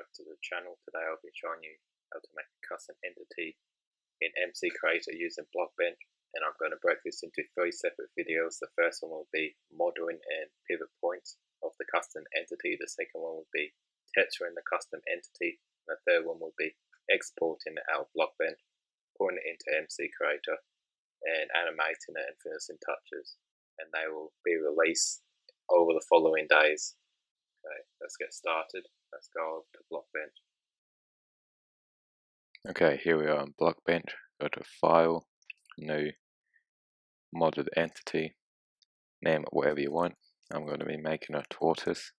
back to the channel. Today I'll be showing you how to make a custom entity in Mcreator using Blockbench, and I'm going to break this into 3 separate videos. The first one will be modeling and pivot points of the custom entity. The second one will be texturing the custom entity. And the third one will be exporting it out of Blockbench, putting it into Mcreator, and animating it and finishing touches. And they will be released over the following days. Okay, let's get started. Let's go to Blockbench. Okay, here we are on Blockbench. Go to File, New, Modded Entity, name it whatever you want. I'm going to be making a tortoise.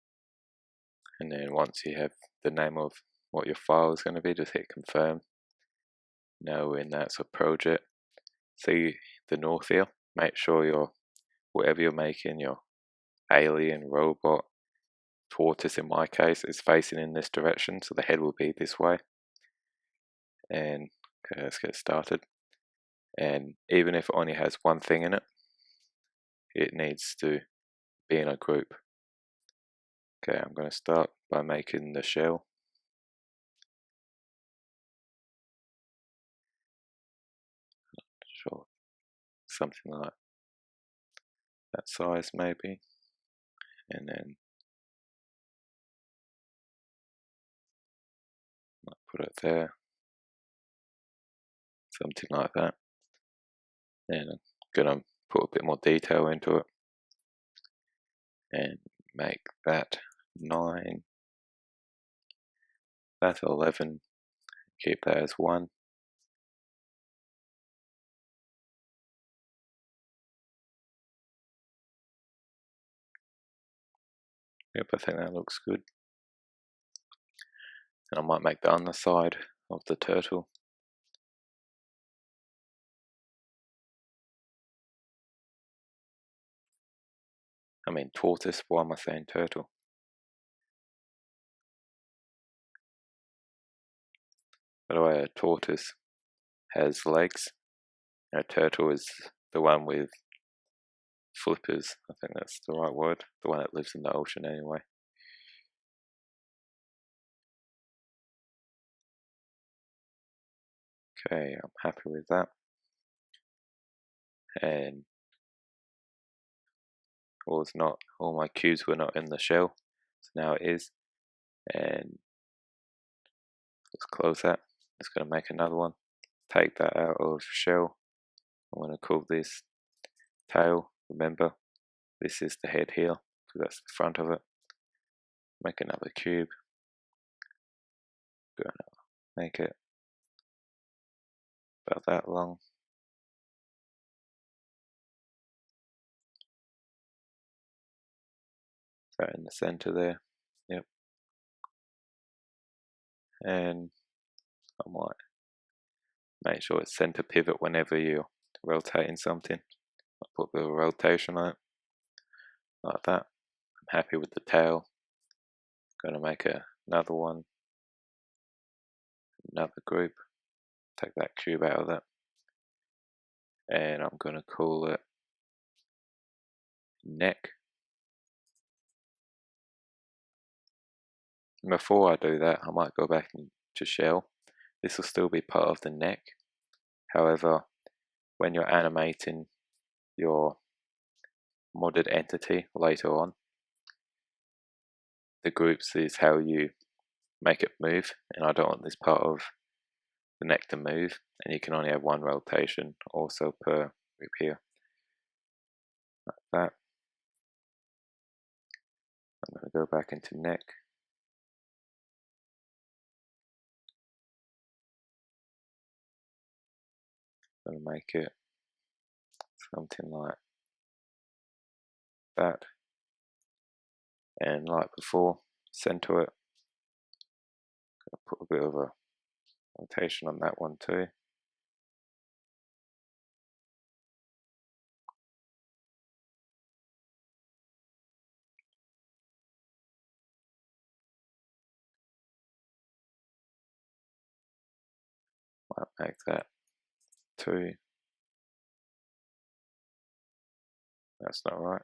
And then once you have the name of what your file is going to be, just hit confirm. Now in that's a project. See the north here. Make sure whatever you're making, your alien, robot, tortoise in my case, is facing in this direction, so the head will be this way. And okay, let's get started. And even if it only has one thing in it, it needs to be in a group. Okay, I'm going to start by making the shell. Sure, something like that size maybe, and then I'll put it there, something like that. Then I'm gonna put a bit more detail into it and make that 9, that 11, keep that as 1. Yep, I think that looks good. And I might make the underside of the turtle. I mean tortoise, why am I saying turtle? By the way, a tortoise has legs, and a turtle is the one with flippers. I think that's the right word, the one that lives in the ocean anyway. Okay, I'm happy with that. And all my cubes were not in the shell, so now it is. And let's close that. It's going to make another one. Take that out of shell. I'm going to call this tail. Remember, this is the head here, because that's the front of it. Make another cube. Going to make it about that long. Right in the center there. Yep. And I might make sure it's center pivot whenever you're rotating something. I'll put a bit of rotation on it, like that. I'm happy with the tail. Going to make another one, another group. Take that cube out of that. And I'm going to call it neck. And before I do that, I might go back to shell. This will still be part of the neck. However, when you're animating your modded entity later on, the groups is how you make it move, and I don't want this part of the neck to move, and you can only have one rotation also per group here, like that. I'm going to go back into neck. I'm going to make it something like that, and like before, center it. Put a bit of a rotation on that one too. Might make that 2. That's not right.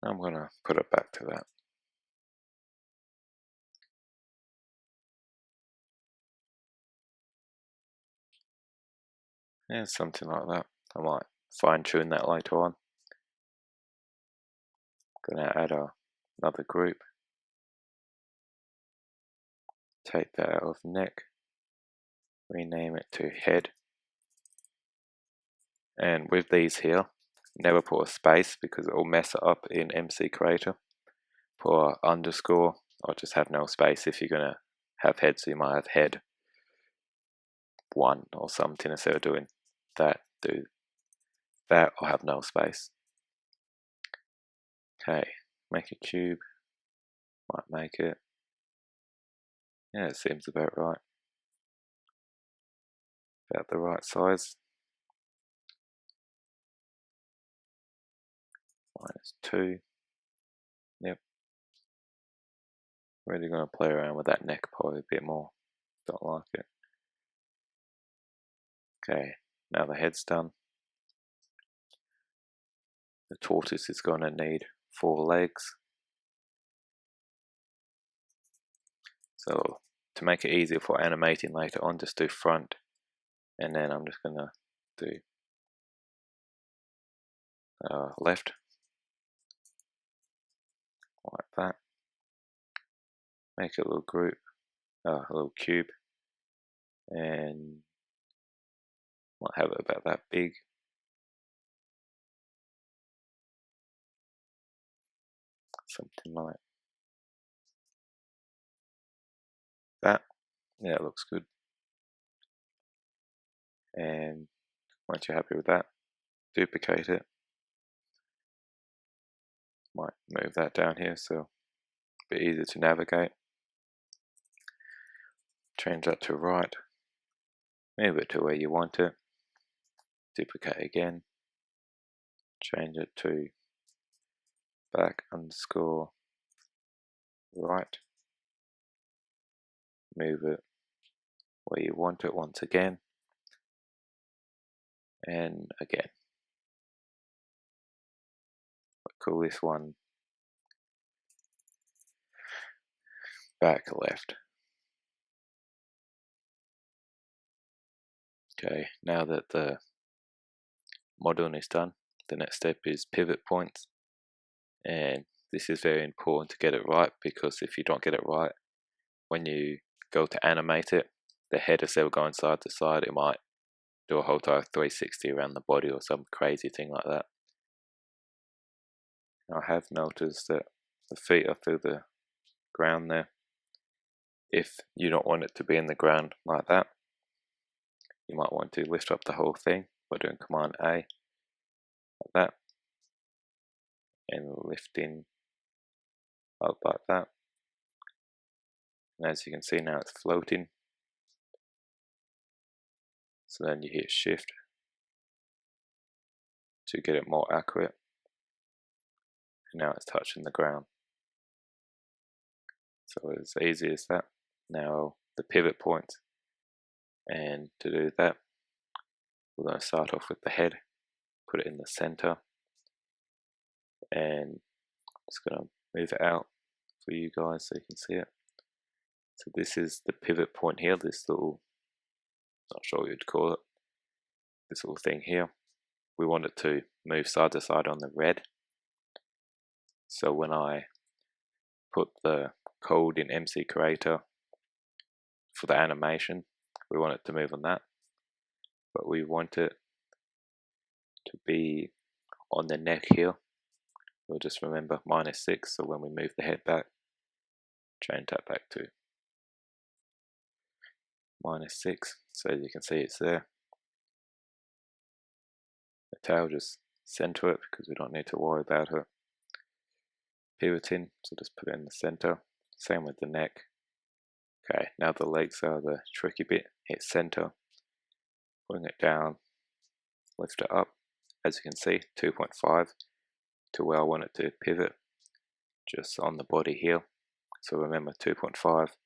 I'm going to put it back to that. Yeah, something like that. I might fine tune that later on. Going to add another group. Take that out of neck. Rename it to head. And with these here, never put a space because it will mess it up in Mcreator. Put an underscore or just have no space if you're going to have head, so you might have head 1 or something instead of doing that. Do that or have no space. Okay, make a cube. Might make it. Yeah, it seems about right. About the right size. -2. Yep. Really going to play around with that neck probably a bit more. Don't like it. Okay, now the head's done. The tortoise is going to need 4 legs. So to make it easier for animating later on, just do front, and then I'm just going to do left, like that. Make a little group, a little cube, and might have it about that big. Something like that. Yeah, it looks good. And once you're happy with that, duplicate it. Might move that down here so a bit easier to navigate. Change that to right. Move it to where you want it. Duplicate again. Change it to back underscore right. Move it where you want it once again. And again. Call this one back left. Okay, now that the modeling is done, the next step is pivot points. And this is very important to get it right, because if you don't get it right, when you go to animate it, the head instead of going side to side, it might do a whole entire 360 around the body or some crazy thing like that. I have noticed that the feet are through the ground there. If you don't want it to be in the ground like that, you might want to lift up the whole thing by doing Command A, like that, and lifting up like that. And as you can see now, it's floating. So then you hit Shift to get it more accurate. And now it's touching the ground. So it's easy as that. Now the pivot point. And to do that, we're going to start off with the head, put it in the center, and I'm just going to move it out for you guys so you can see it. So this is the pivot point here, this little, not sure what you'd call it, this little thing here. We want it to move side to side on the red. So when I put the code in Mcreator for the animation, we want it to move on that, but we want it to be on the neck here. We'll just remember -6, so when we move the head back, change that back to -6, so as you can see it's there. The tail, just center it because we don't need to worry about it pivoting, so just put it in the center. Same with the neck. Okay, now the legs are the tricky bit. Hit center, bring it down, lift it up. As you can see, 2.5 to where I want it to pivot, just on the body here. So remember 2.5,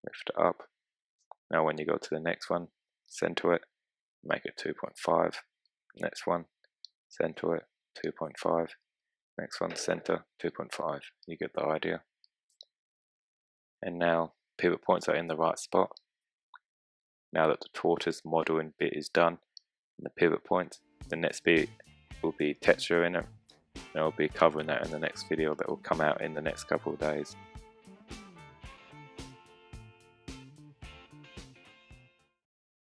lift it up. Now when you go to the next one, center it, make it 2.5. Next one, center it, 2.5. Next one, center 2.5. You get the idea. And now pivot points are in the right spot. Now that the tortoise modeling bit is done, and the pivot points, the next bit will be texture in it. And I'll be covering that in the next video that will come out in the next couple of days.